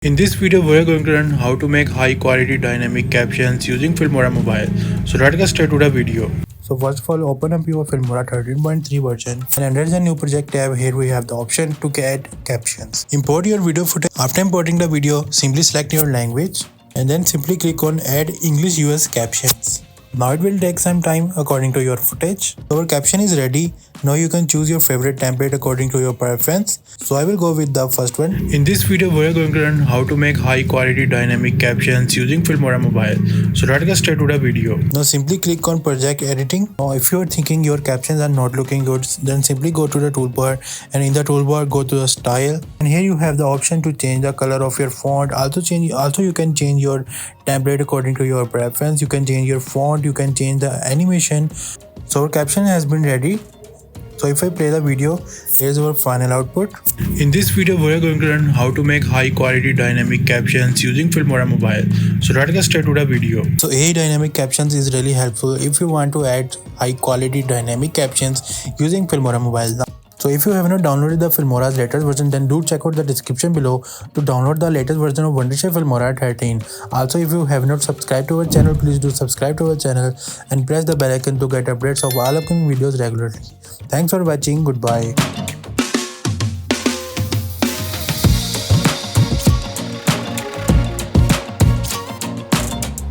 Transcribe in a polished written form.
In this video, we are going to learn how to make high quality dynamic captions using Filmora mobile. So let's get started with the video. So first of all, open up your Filmora 13.3 version, and under the new project tab, here we have the option to add captions. Import your video footage. After importing the video, simply select your language and then simply click on add English US captions. Now it will take some time according to your footage. Our caption is ready. Now you can choose your favorite template according to your preference. So I will go with the first one. In this video, we are going to learn how to make high quality dynamic captions using Filmora mobile. So let's get started with the video. Now simply click on project editing. Now if you are thinking your captions are not looking good, then simply go to the toolbar, and in the toolbar go to the style, and here you have the option to change the color of your font. Also you can change your template according to your preference. You can change your font, you can change the animation. So our caption has been ready. So if I play the video, here's our final output. In this video, we are going to learn how to make high quality dynamic captions using Filmora mobile. So let's get started with the video. So AI dynamic captions is really helpful if you want to add high quality dynamic captions using Filmora mobile. So if you have not downloaded the Filmora's latest version, then do check out the description below to download the latest version of Wondershare Filmora 13. Also, if you have not subscribed to our channel, please do subscribe to our channel and press the bell icon to get updates of all upcoming videos regularly. Thanks for watching. Goodbye.